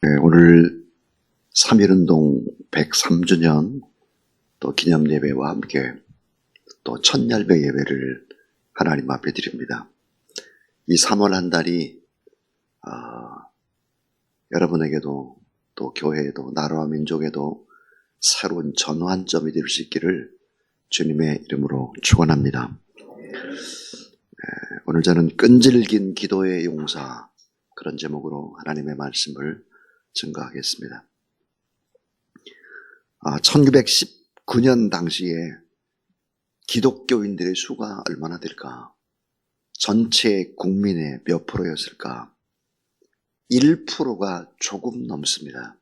네, 오늘 3.1운동 103주년 또 기념예배와 함께 또 첫날배 예배를 하나님 앞에 드립니다. 이 3월 한 달이 여러분에게도 또 교회에도 나라와 민족에도 새로운 전환점이 될 수 있기를 주님의 이름으로 축원합니다. 오늘 저는 끈질긴 기도의 용사, 그런 제목으로 하나님의 말씀을 증거하겠습니다. 1919년 당시에 기독교인들의 수가 얼마나 될까? 전체 국민의 몇 프로였을까? 1%가 조금 넘습니다.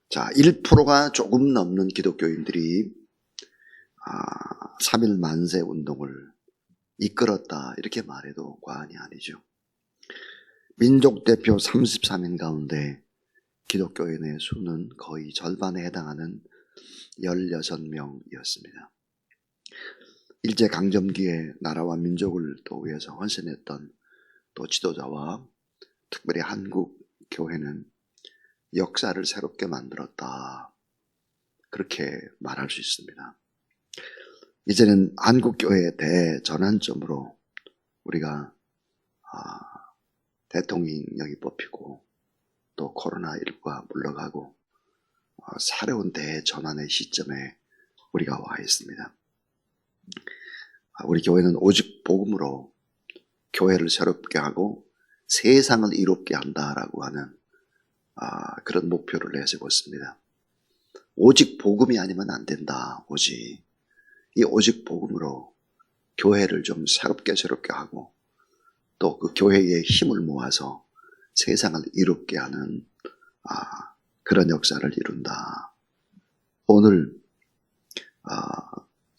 자, 1%가 조금 넘는 기독교인들이 3.1 만세 운동을 이끌었다, 이렇게 말해도 과언이 아니죠. 민족 대표 33인 가운데 기독교인의 수는 거의 절반에 해당하는 16명이었습니다. 일제강점기에 나라와 민족을 또 위해서 헌신했던 또 지도자와 특별히 한국 교회는 역사를 새롭게 만들었다, 그렇게 말할 수 있습니다. 이제는 한국교회의 대전환점으로 우리가 대통령이 뽑히고 또 코로나19가 물러가고 새로운 대전환의 시점에 우리가 와 있습니다. 우리 교회는 오직 복음으로 교회를 새롭게 하고 세상을 이롭게 한다라고 하는 그런 목표를 내세웠습니다. 오직 복음이 아니면 안 된다. 오직 복음으로 교회를 좀 새롭게 하고 또 그 교회의 힘을 모아서 세상을 이롭게 하는 그런 역사를 이룬다. 오늘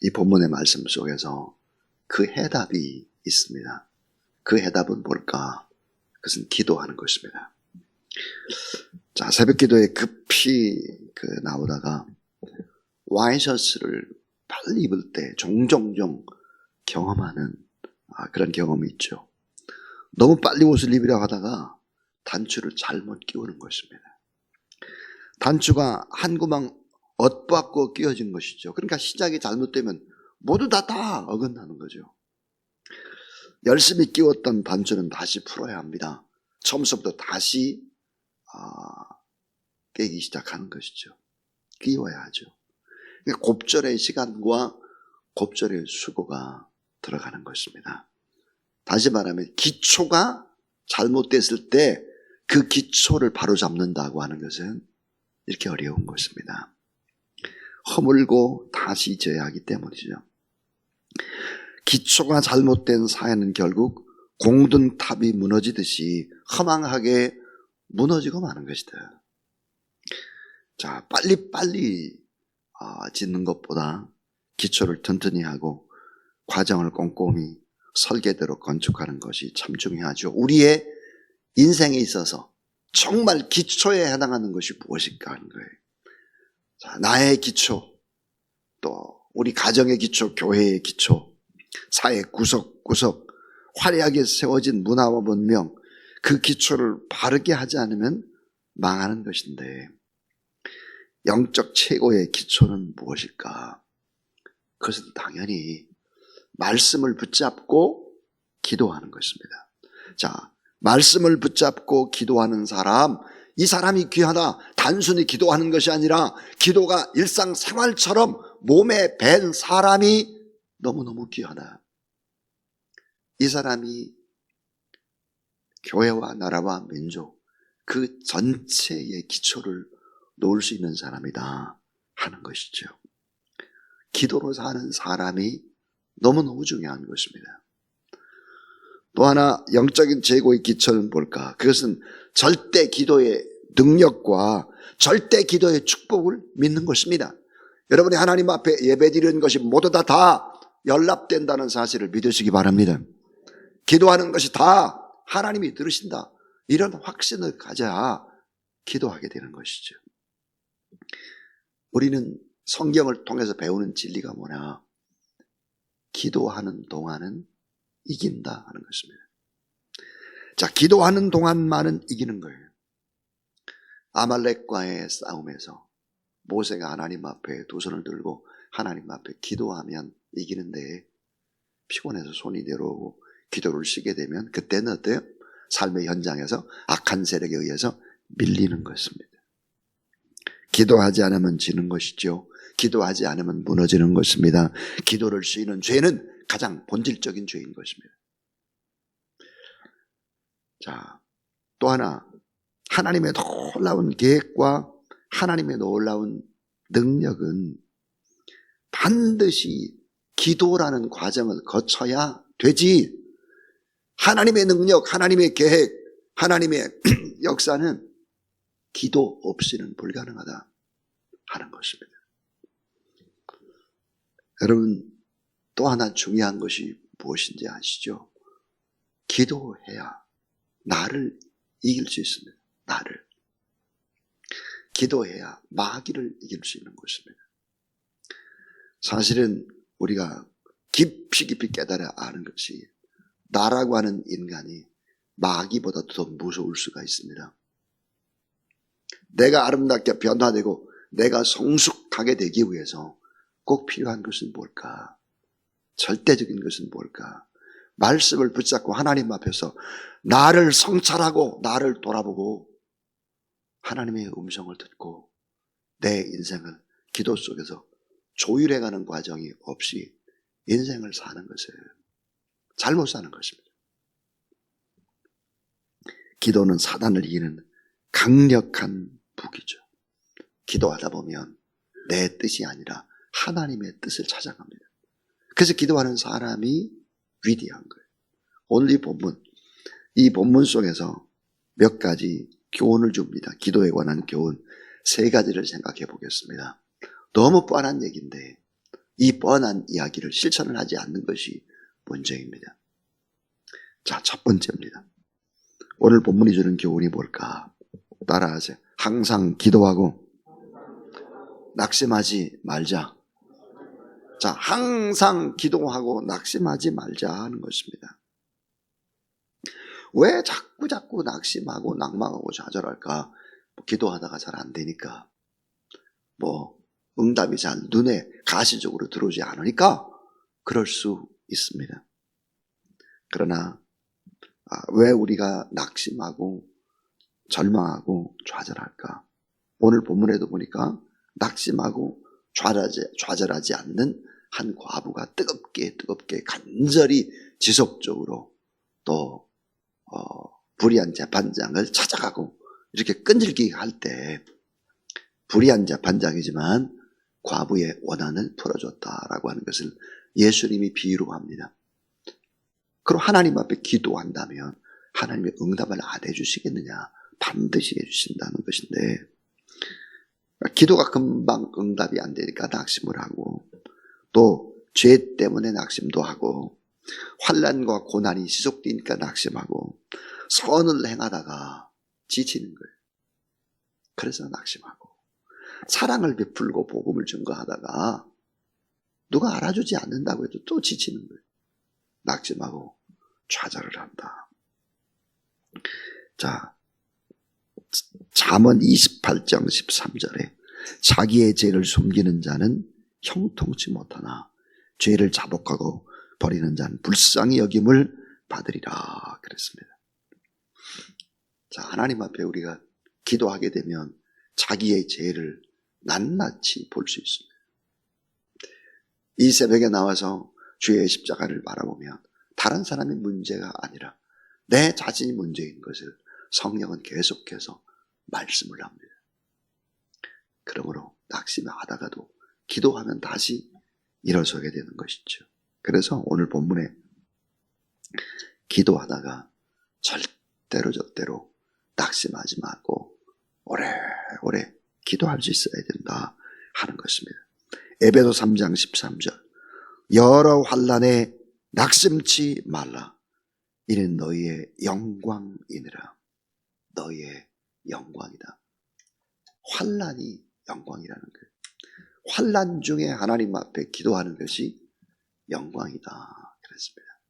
이 본문의 말씀 속에서 그 해답이 있습니다. 그 해답은 뭘까? 그것은 기도하는 것입니다. 자, 새벽 기도에 급히 나오다가 와이셔츠를 빨리 입을 때 종종 경험하는 그런 경험이 있죠. 너무 빨리 옷을 입으려 하다가 단추를 잘못 끼우는 것입니다. 단추가 한 구멍 엇박고 끼워진 것이죠. 그러니까 시작이 잘못되면 모두 다 어긋나는 거죠. 열심히 끼웠던 단추는 다시 풀어야 합니다. 처음부터 다시 깨기 시작하는 것이죠. 끼워야 하죠. 곱절의 시간과 곱절의 수고가 들어가는 것입니다. 다시 말하면 기초가 잘못됐을 때 그 기초를 바로잡는다고 하는 것은 이렇게 어려운 것입니다. 허물고 다시 져야 하기 때문이죠. 기초가 잘못된 사회는 결국 공든탑이 무너지듯이 허망하게 무너지고 마는 것이다. 자, 빨리 짓는 것보다 기초를 튼튼히 하고 과정을 꼼꼼히 설계대로 건축하는 것이 참 중요하죠. 우리의 인생에 있어서 정말 기초에 해당하는 것이 무엇일까 하는 거예요. 자, 나의 기초, 또 우리 가정의 기초, 교회의 기초, 사회 구석구석 화려하게 세워진 문화와 문명, 그 기초를 바르게 하지 않으면 망하는 것인데, 영적 최고의 기초는 무엇일까? 그것은 당연히 말씀을 붙잡고 기도하는 것입니다. 자, 말씀을 붙잡고 기도하는 사람, 이 사람이 귀하다. 단순히 기도하는 것이 아니라 기도가 일상생활처럼 몸에 밴 사람이 너무너무 귀하다. 이 사람이 교회와 나라와 민족 그 전체의 기초를 놓을 수 있는 사람이다 하는 것이죠. 기도로 사는 사람이 너무너무 중요한 것입니다. 또 하나 영적인 최고의 기초는 뭘까? 그것은 절대 기도의 능력과 절대 기도의 축복을 믿는 것입니다. 여러분이 하나님 앞에 예배드리는 것이 모두 다 연락된다는 사실을 믿으시기 바랍니다. 기도하는 것이 다 하나님이 들으신다, 이런 확신을 가져야 기도하게 되는 것이죠. 우리는 성경을 통해서 배우는 진리가 뭐냐? 기도하는 동안은 이긴다 하는 것입니다. 자, 기도하는 동안만은 이기는 거예요. 아말렉과의 싸움에서 모세가 하나님 앞에 두 손을 들고 하나님 앞에 기도하면 이기는데 피곤해서 손이 내려오고 기도를 쉬게 되면 그때는 어때요? 삶의 현장에서 악한 세력에 의해서 밀리는 것입니다. 기도하지 않으면 지는 것이죠. 기도하지 않으면 무너지는 것입니다. 기도를 쉬는 죄는 가장 본질적인 죄인 것입니다. 자, 또 하나, 하나님의 놀라운 계획과 하나님의 놀라운 능력은 반드시 기도라는 과정을 거쳐야 되지. 하나님의 능력, 하나님의 계획, 하나님의 역사는 기도 없이는 불가능하다 하는 것입니다. 여러분, 또 하나 중요한 것이 무엇인지 아시죠? 기도해야 나를 이길 수 있습니다. 나를. 기도해야 마귀를 이길 수 있는 것입니다. 사실은 우리가 깊이 깨달아 아는 것이 나라고 하는 인간이 마귀보다 더 무서울 수가 있습니다. 내가 아름답게 변화되고 내가 성숙하게 되기 위해서 꼭 필요한 것은 뭘까? 절대적인 것은 뭘까? 말씀을 붙잡고 하나님 앞에서 나를 성찰하고 나를 돌아보고 하나님의 음성을 듣고 내 인생을 기도 속에서 조율해가는 과정이 없이 인생을 사는 것을 잘못 사는 것입니다. 기도는 사단을 이기는 강력한 무기죠. 기도하다 보면 내 뜻이 아니라 하나님의 뜻을 찾아갑니다. 그래서 기도하는 사람이 위대한 거예요. 오늘 이 본문 속에서 몇 가지 교훈을 줍니다. 기도에 관한 교훈 3가지를 생각해 보겠습니다. 너무 뻔한 얘기인데 이 뻔한 이야기를 실천을 하지 않는 것이 문제입니다. 자, 첫 번째입니다. 오늘 본문이 주는 교훈이 뭘까? 따라하세요. 항상 기도하고 낙심하지 말자. 자, 항상 기도하고 낙심하지 말자 하는 것입니다. 왜 자꾸 낙심하고 낭망하고 좌절할까? 기도하다가 잘 안 되니까, 응답이 잘 눈에 가시적으로 들어오지 않으니까 그럴 수 있습니다. 그러나 왜 우리가 낙심하고 절망하고 좌절할까? 오늘 본문에도 보니까 낙심하고 좌절하지 않는 한 과부가 뜨겁게 간절히 지속적으로 또 불의한 재판장을 찾아가고 이렇게 끈질기게 할 때 불의한 재판장이지만 과부의 원한을 풀어줬다라고 하는 것을 예수님이 비유로 합니다. 그럼 하나님 앞에 기도한다면 하나님의 응답을 안 해주시겠느냐? 반드시 해주신다는 것인데 기도가 금방 응답이 안 되니까 낙심을 하고 또 죄 때문에 낙심도 하고 환난과 고난이 지속되니까 낙심하고 선을 행하다가 지치는 거예요. 그래서 낙심하고 사랑을 베풀고 복음을 증거하다가 누가 알아주지 않는다고 해도 또 지치는 거예요. 낙심하고 좌절을 한다. 자, 잠언 28장 13절에 자기의 죄를 숨기는 자는 형통치 못하나 죄를 자복하고 버리는 자는 불쌍히 여김을 받으리라 그랬습니다. 자, 하나님 앞에 우리가 기도하게 되면 자기의 죄를 낱낱이 볼 수 있습니다. 이 새벽에 나와서 주의 십자가를 바라보면 다른 사람의 문제가 아니라 내 자신이 문제인 것을 성령은 계속해서 말씀을 합니다. 그러므로 낙심하다가도 기도하면 다시 일어서게 되는 것이죠. 그래서 오늘 본문에 기도하다가 절대로 낙심하지 말고 오래오래 기도할 수 있어야 된다 하는 것입니다. 에베소 3장 13절 여러 환난에 낙심치 말라. 이는 너희의 영광이니라. 너희의 영광이다. 환난이 영광이라는 거예요. 환난 중에 하나님 앞에 기도하는 것이 영광이다 그랬습니다.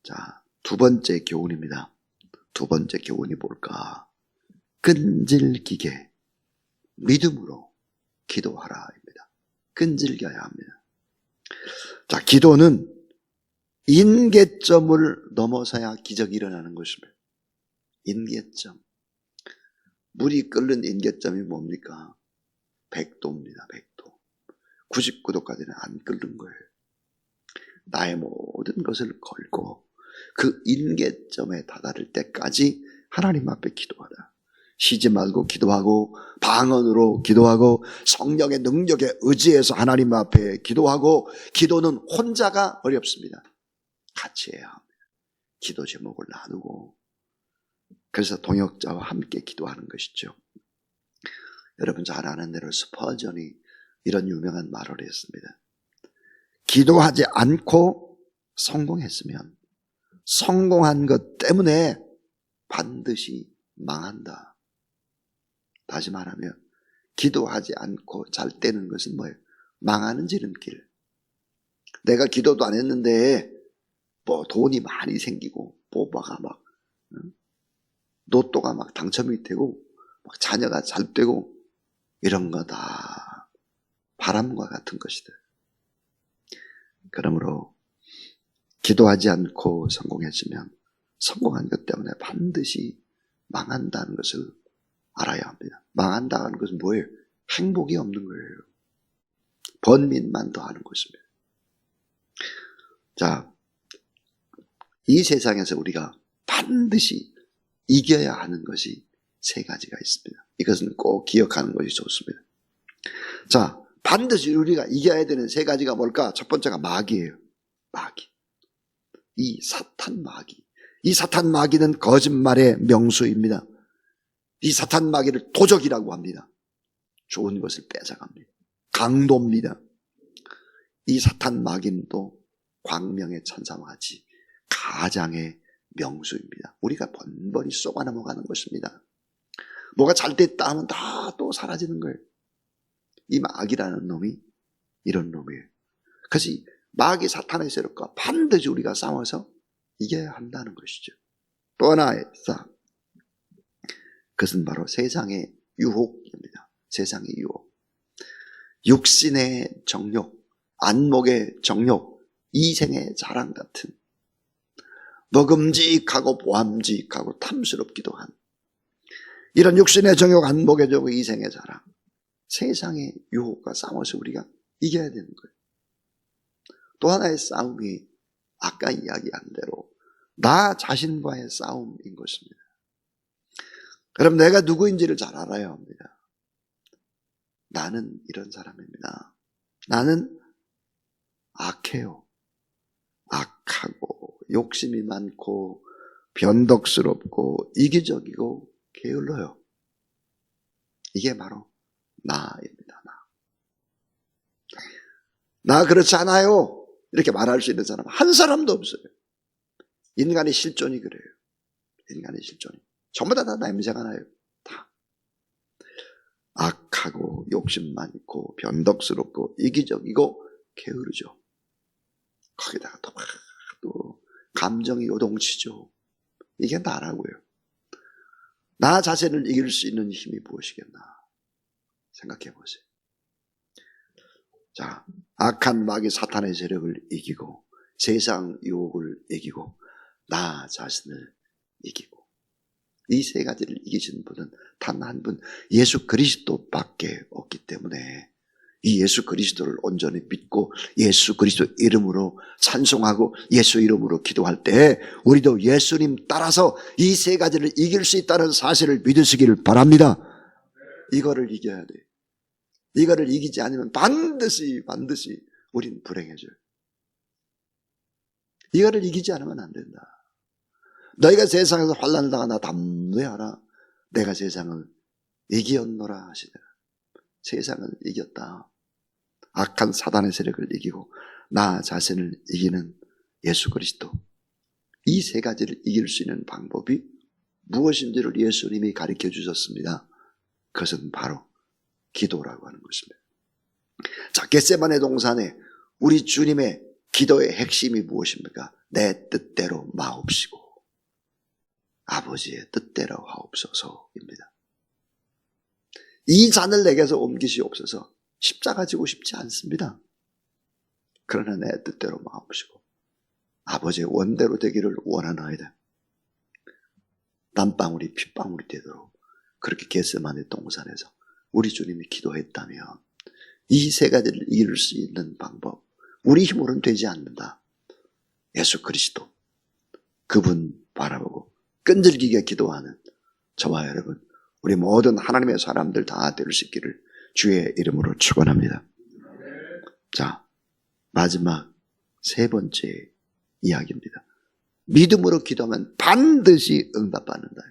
자, 두 번째 교훈입니다. 두 번째 교훈이 뭘까? 끈질기게 믿음으로 기도하라입니다. 끈질겨야 합니다. 자, 기도는 인계점을 넘어서야 기적이 일어나는 것입니다. 인계점. 물이 끓는 인계점이 뭡니까? 100도입니다. 100도. 99도까지는 안 끓는 거예요. 나의 모든 것을 걸고 그 인계점에 다다를 때까지 하나님 앞에 기도하라. 쉬지 말고 기도하고 방언으로 기도하고 성령의 능력에 의지해서 하나님 앞에 기도하고, 기도는 혼자가 어렵습니다. 같이 해야 합니다. 기도 제목을 나누고, 그래서 동역자와 함께 기도하는 것이죠. 여러분 잘 아는 대로 스퍼전이 이런 유명한 말을 했습니다. 기도하지 않고 성공했으면 성공한 것 때문에 반드시 망한다. 다시 말하면 기도하지 않고 잘 되는 것은 뭐예요? 망하는 지름길. 내가 기도도 안 했는데 뭐 돈이 많이 생기고 뽑아가 막 로또가 막 당첨이 되고 막 자녀가 잘 되고 이런 거 다 바람과 같은 것이다. 그러므로 기도하지 않고 성공했으면 성공한 것 때문에 반드시 망한다는 것을 알아야 합니다. 망한다는 것은 뭐예요? 행복이 없는 거예요. 번민만 더하는 것입니다. 자, 이 세상에서 우리가 반드시 이겨야 하는 것이 세 가지가 있습니다. 이것은 꼭 기억하는 것이 좋습니다. 자, 반드시 우리가 이겨야 되는 세 가지가 뭘까? 첫 번째가 마귀예요. 마귀. 이 사탄 마귀. 이 사탄 마귀는 거짓말의 명수입니다. 이 사탄 마귀를 도적이라고 합니다. 좋은 것을 뺏어갑니다. 강도입니다. 이 사탄 마귀는 또 광명의 천사와 같이 가장의 명수입니다. 우리가 번번이 쏘아 넘어가는 것입니다. 뭐가 잘 됐다 하면 다 또 사라지는 거예요. 이 마귀라는 놈이 이런 놈이에요. 그래서 이 마귀 사탄의 세력과 반드시 우리가 싸워서 이겨야 한다는 것이죠. 또 하나의 싸움. 그것은 바로 세상의 유혹입니다. 세상의 유혹. 육신의 정욕, 안목의 정욕, 이생의 자랑 같은 먹음직하고 보암직하고 탐스럽기도 한 이런 육신의 정욕, 안목의 정욕, 이생의 자랑, 세상의 유혹과 싸워서 우리가 이겨야 되는 거예요. 또 하나의 싸움이 아까 이야기한 대로 나 자신과의 싸움인 것입니다. 그럼 내가 누구인지를 잘 알아야 합니다. 나는 이런 사람입니다. 나는 악해요. 악하고 욕심이 많고 변덕스럽고 이기적이고 게을러요. 이게 바로 나입니다. 나 그렇지 않아요. 이렇게 말할 수 있는 사람 한 사람도 없어요. 인간의 실존이 그래요. 인간의 실존이. 전부 다 냄새가 나요. 다. 악하고 욕심 많고 변덕스럽고 이기적이고 게으르죠. 거기다가 또 감정이 요동치죠. 이게 나라고요. 나 자신을 이길 수 있는 힘이 무엇이겠나 생각해 보세요. 자, 악한 마귀 사탄의 세력을 이기고 세상 유혹을 이기고 나 자신을 이기고 이 세 가지를 이기신 분은 단 한 분 예수 그리스도밖에 없기 때문에 이 예수 그리스도를 온전히 믿고 예수 그리스도 이름으로 찬송하고 예수 이름으로 기도할 때 우리도 예수님 따라서 이 세 가지를 이길 수 있다는 사실을 믿으시기를 바랍니다. 이거를 이겨야 돼. 이거를 이기지 않으면 반드시 우린 불행해져요. 이거를 이기지 않으면 안 된다. 너희가 세상에서 환난을 당하나 담대하라. 내가 세상을 이기었노라 하시더라. 세상을 이겼다. 악한 사단의 세력을 이기고 나 자신을 이기는 예수 그리스도. 이 세 가지를 이길 수 있는 방법이 무엇인지를 예수님이 가르쳐 주셨습니다. 그것은 바로 기도라고 하는 것입니다. 자, 겟세마네 동산에 우리 주님의 기도의 핵심이 무엇입니까? 내 뜻대로 마옵시고 아버지의 뜻대로 하옵소서입니다. 이 잔을 내게서 옮기시옵소서. 십자가 지고 싶지 않습니다. 그러나 내 뜻대로 마옵시고 아버지의 원대로 되기를 원하나이다. 땀방울이 핏방울이 되도록 그렇게 겟세마네 동산에서 우리 주님이 기도했다면 이 세 가지를 이룰 수 있는 방법, 우리 힘으로는 되지 않는다. 예수 그리스도, 그분 바라보고 끈질기게 기도하는 저와 여러분, 우리 모든 하나님의 사람들 다 될 수 있기를 주의 이름으로 축원합니다. 자, 마지막 세 번째 이야기입니다. 믿음으로 기도하면 반드시 응답받는다.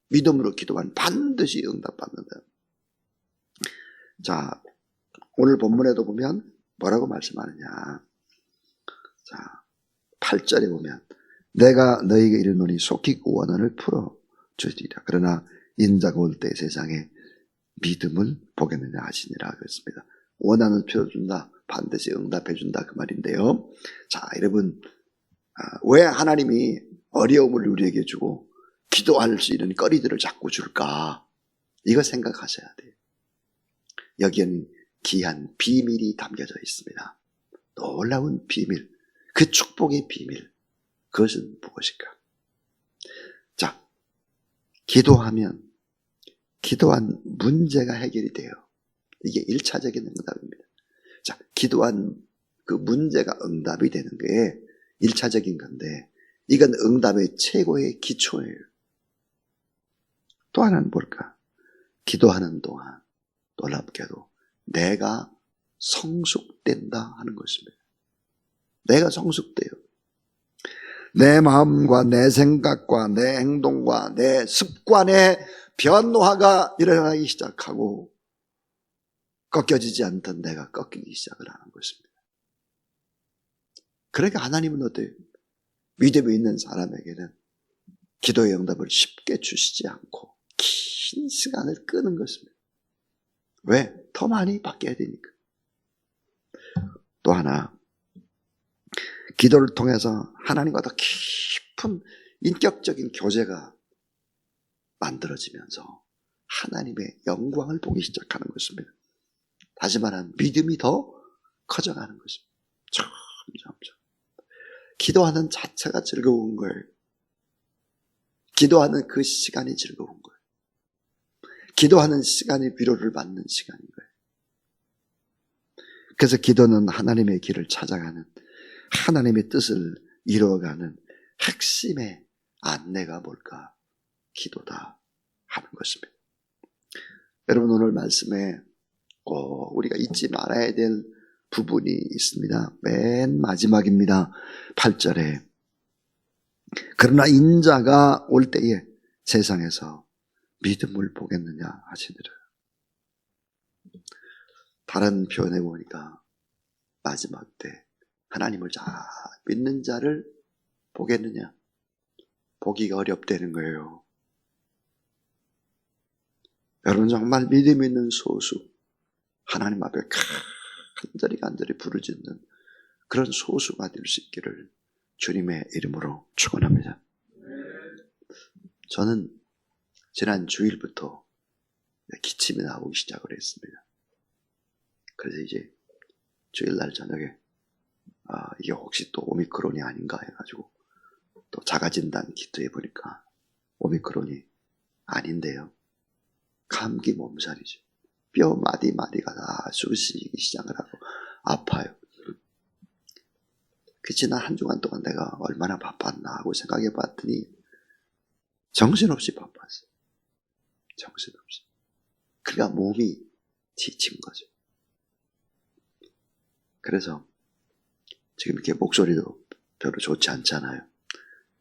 믿음으로 기도하면 반드시 응답받는다. 자, 오늘 본문에도 보면 뭐라고 말씀하느냐. 자, 8절에 보면 내가 너희에게 이르노니 속히 원한을 풀어주리라. 그러나 인자가 올 때 세상에 믿음을 보겠느냐 하시니라 그랬습니다. 원한을 풀어준다. 반드시 응답해준다 그 말인데요. 자, 여러분, 왜 하나님이 어려움을 우리에게 주고 기도할 수 있는 거리들을 자꾸 줄까? 이거 생각하셔야 돼요. 여기에는 귀한 비밀이 담겨져 있습니다. 놀라운 비밀, 그 축복의 비밀, 그것은 무엇일까? 자, 기도한 문제가 해결이 돼요. 이게 1차적인 응답입니다. 자, 기도한 그 문제가 응답이 되는 게 1차적인 건데, 이건 응답의 최고의 기초예요. 또 하나는 뭘까? 기도하는 동안 놀랍게도 내가 성숙된다 하는 것입니다. 내가 성숙돼요. 내 마음과 내 생각과 내 행동과 내 습관의 변화가 일어나기 시작하고 꺾여지지 않던 내가 꺾이기 시작을 하는 것입니다. 그러니까 하나님은 어때요? 믿음이 있는 사람에게는 기도의 응답을 쉽게 주시지 않고 긴 시간을 끄는 것입니다. 왜? 더 많이 바뀌어야 되니까. 또 하나, 기도를 통해서 하나님과 더 깊은 인격적인 교제가 만들어지면서 하나님의 영광을 보기 시작하는 것입니다. 다시 말하면 믿음이 더 커져가는 것입니다. 점점. 기도하는 자체가 즐거운 거예요. 기도하는 그 시간이 즐거운 거예요. 기도하는 시간이 위로를 받는 시간인 거예요. 그래서 기도는 하나님의 길을 찾아가는, 하나님의 뜻을 이루어가는 핵심의 안내가 뭘까? 기도다 하는 것입니다. 여러분, 오늘 말씀에 꼭 우리가 잊지 말아야 될 부분이 있습니다. 맨 마지막입니다. 8절에 그러나 인자가 올 때에 세상에서 믿음을 보겠느냐 하시니라. 다른 표현해 보니까 마지막 때 하나님을 잘 믿는 자를 보겠느냐? 보기가 어렵다는 거예요. 여러분, 정말 믿음 있는 소수, 하나님 앞에 간절히 부르짖는 그런 소수가 될 수 있기를 주님의 이름으로 축원합니다. 저는 지난 주일부터 기침이 나오기 시작을 했습니다. 그래서 이제 주일날 저녁에 이게 혹시 또 오미크론이 아닌가 해가지고 또 자가진단 키트 해보니까 오미크론이 아닌데요. 감기 몸살이죠. 뼈 마디마디가 다 쑤시기 시작을 하고 아파요. 그 지난 한 주간 동안 내가 얼마나 바빴나 하고 생각해 봤더니 정신없이 바빴어요. 정신없이. 그러니까 몸이 지친 거죠. 그래서 지금 이렇게 목소리도 별로 좋지 않잖아요.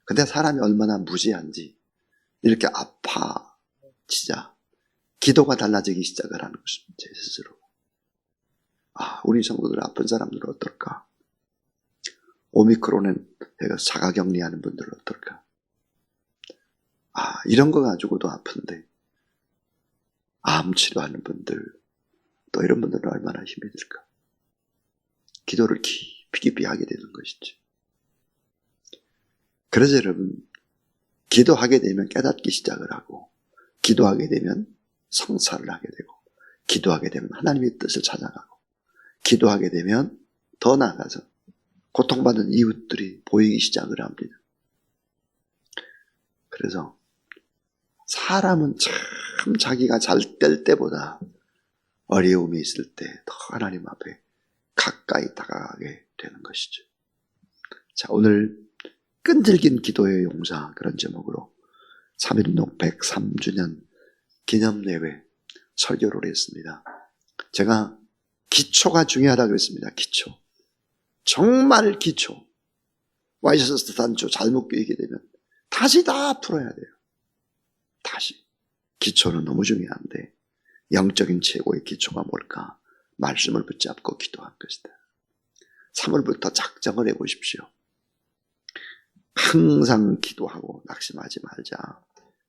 근데 사람이 얼마나 무지한지 이렇게 아파지자 기도가 달라지기 시작을 하는 것입니다. 제 스스로. 우리 성도들 아픈 사람들은 어떨까? 오미크론은 내가 자가격리하는 분들은 어떨까? 이런 거 가지고도 아픈데 암 치료하는 분들, 또 이런 분들은 얼마나 힘이 들까? 기도를 깊이 하게 되는 것이죠. 그래서 여러분, 기도하게 되면 깨닫기 시작을 하고, 기도하게 되면 성찰을 하게 되고, 기도하게 되면 하나님의 뜻을 찾아가고, 기도하게 되면 더 나아가서 고통받는 이웃들이 보이기 시작을 합니다. 그래서 사람은 참 자기가 잘 될 때보다 어려움이 있을 때 더 하나님 앞에 가까이 다가가게 되는 것이죠. 자, 오늘 끈질긴 기도의 용사, 그런 제목으로 3.1운동 103주년 기념예배 설교를 했습니다. 제가 기초가 중요하다고 했습니다. 기초. 정말 기초. 와이셔츠 단초 잘못 끼게 되면 다시 다 풀어야 돼요. 다시. 기초는 너무 중요한데 영적인 최고의 기초가 뭘까? 말씀을 붙잡고 기도한 것이다. 3월부터 작정을 해보십시오. 항상 기도하고 낙심하지 말자.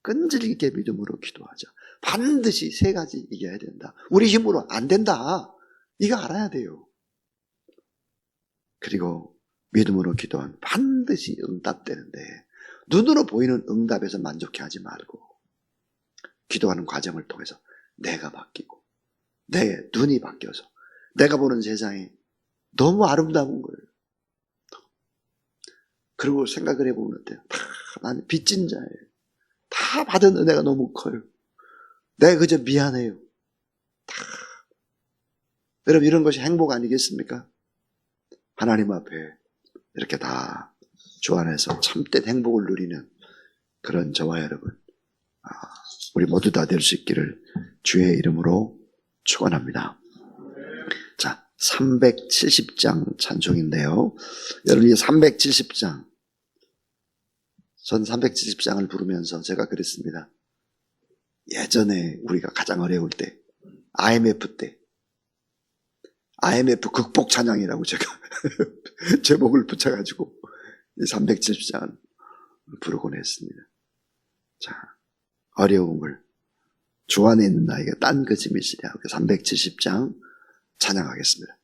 끈질기게 믿음으로 기도하자. 반드시 3가지 이겨야 된다. 우리 힘으로 안 된다. 이거 알아야 돼요. 그리고 믿음으로 기도하면 반드시 응답되는데 눈으로 보이는 응답에서 만족해하지 말고 기도하는 과정을 통해서 내가 바뀌고 내 눈이 바뀌어서 내가 보는 세상이 너무 아름다운 거예요. 그리고 생각을 해보면 어때요? 나는 빚진 자예요. 다 받은 은혜가 너무 커요. 내가 그저 미안해요. 여러분, 이런 것이 행복 아니겠습니까? 하나님 앞에 이렇게 다 주 안에서 참된 행복을 누리는 그런 저와 여러분, 우리 모두 다 될 수 있기를 주의 이름으로 축원합니다. 자, 370장 찬송인데요. 여러분, 이 370장, 전 370장을 부르면서 제가 그랬습니다. 예전에 우리가 가장 어려울 때, IMF 때, IMF 극복 찬양이라고 제가 제목을 붙여가지고 370장을 부르곤 했습니다. 자, 어려움을 주 안에 있는 나에게 딴 것임이시랴. 370장 찬양하겠습니다.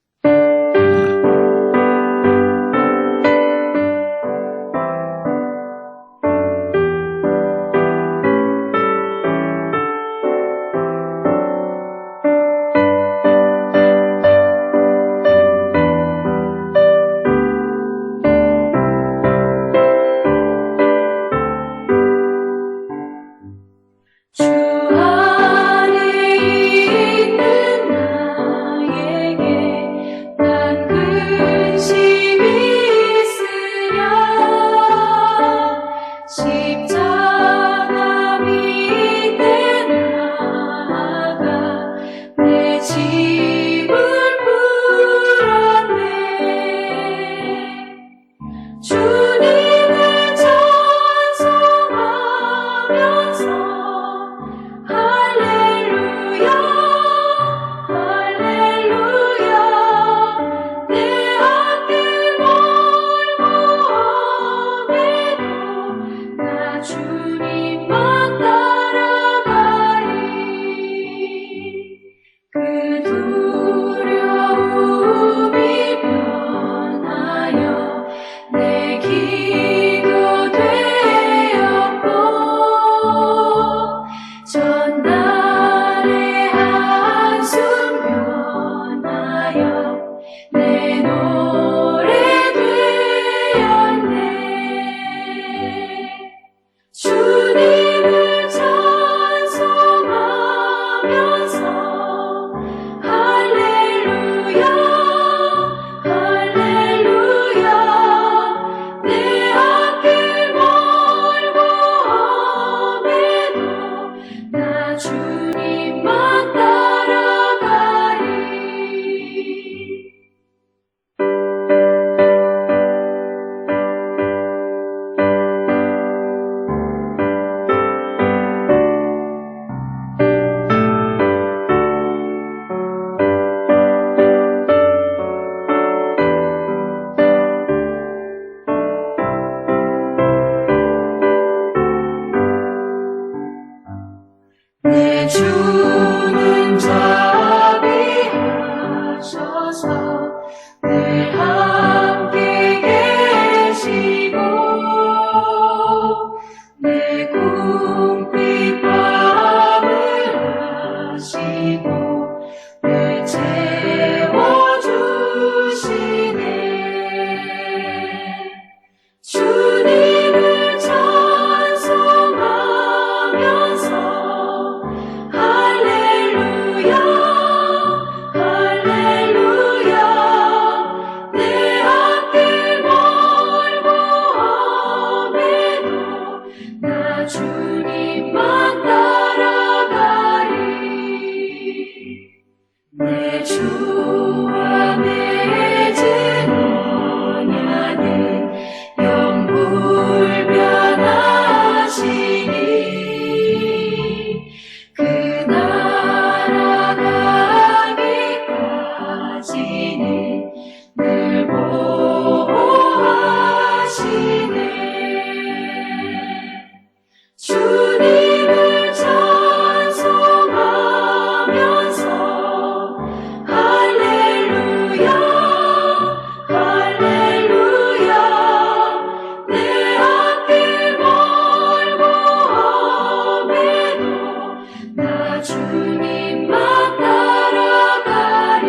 주님만 따라가리.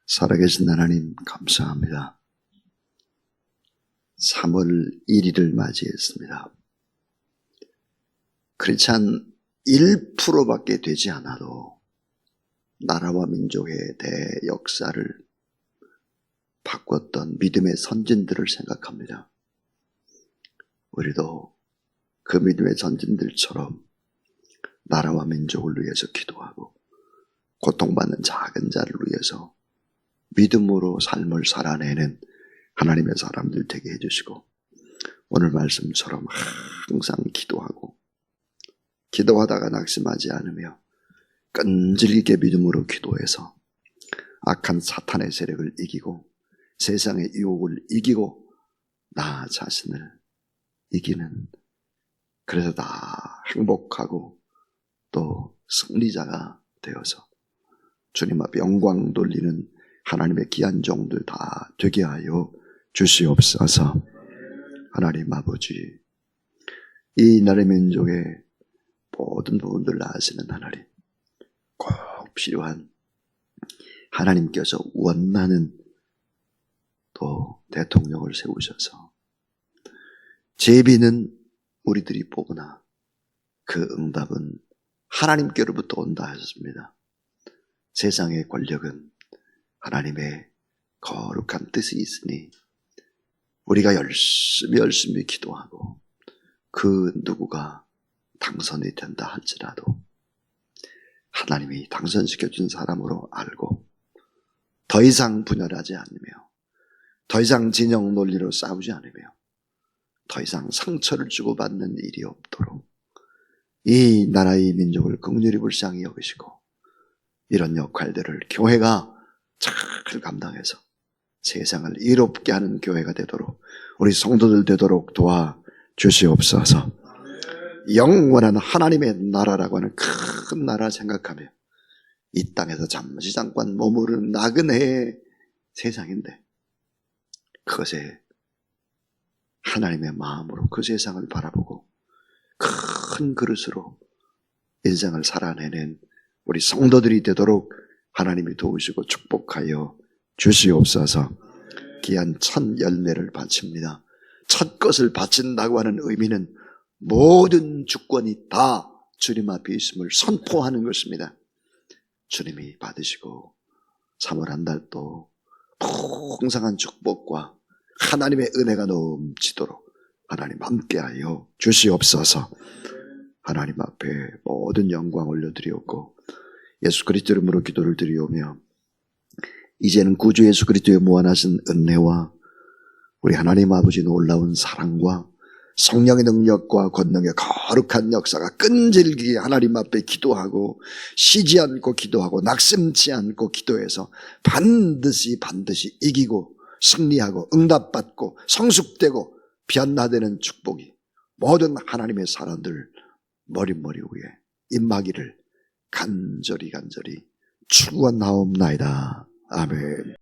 살아계신 하나님 감사합니다. 3월 1일을 맞이했습니다. 그렇지 않 1%밖에 되지 않아도 나라와 민족의 대역사를 바꿨던 믿음의 선진들을 생각합니다. 우리도 그 믿음의 선진들처럼 나라와 민족을 위해서 기도하고 고통받는 작은 자를 위해서 믿음으로 삶을 살아내는 하나님의 사람들 되게 해주시고, 오늘 말씀처럼 항상 기도하다가 낙심하지 않으며 끈질기게 믿음으로 기도해서 악한 사탄의 세력을 이기고 세상의 유혹을 이기고 나 자신을 이기는, 그래서 다 행복하고 또 승리자가 되어서 주님 앞에 영광 돌리는 하나님의 귀한 종들 다 되게 하여 주시옵소서. 하나님 아버지, 이 나라의 민족의 모든 부분들을 아시는 하나님, 꼭 필요한 하나님께서 원하는 또 대통령을 세우셔서 제비는 우리들이 보거나 그 응답은 하나님께로부터 온다 하셨습니다. 세상의 권력은 하나님의 거룩한 뜻이 있으니 우리가 열심히 기도하고 그 누구가 당선이 된다 할지라도 하나님이 당선시켜준 사람으로 알고 더 이상 분열하지 않으며 더 이상 진영 논리로 싸우지 않으며 더 이상 상처를 주고받는 일이 없도록 이 나라의 민족을 긍휼히 불쌍히 여기시고 이런 역할들을 교회가 잘 감당해서 세상을 이롭게 하는 교회가 되도록 우리 성도들 되도록 도와주시옵소서. 영원한 하나님의 나라라고 하는 큰 나라 생각하며 이 땅에서 잠시 잠깐 머무르는 나그네의 세상인데 그것에 하나님의 마음으로 그 세상을 바라보고 큰 그릇으로 인생을 살아내는 우리 성도들이 되도록 하나님이 도우시고 축복하여 주시옵소서. 귀한 첫 열매를 바칩니다. 첫 것을 바친다고 하는 의미는 모든 주권이 다 주님 앞에 있음을 선포하는 것입니다. 주님이 받으시고 3월 한 달도 풍성한 축복과 하나님의 은혜가 넘치도록 하나님 함께하여 주시옵소서. 하나님 앞에 모든 영광 올려드리옵고 예수 그리스도 이름으로 기도를 드리오며 이제는 구주 예수 그리스도의 무한하신 은혜와 우리 하나님 아버지 놀라운 사랑과 성령의 능력과 권능의 거룩한 역사가 끈질기게 하나님 앞에 기도하고 쉬지 않고 기도하고 낙심치 않고 기도해서 반드시 이기고 승리하고 응답받고 성숙되고 변화되는 축복이 모든 하나님의 사람들 머릿머리 위에 임하기를 간절히 축원하옵나이다. 아멘.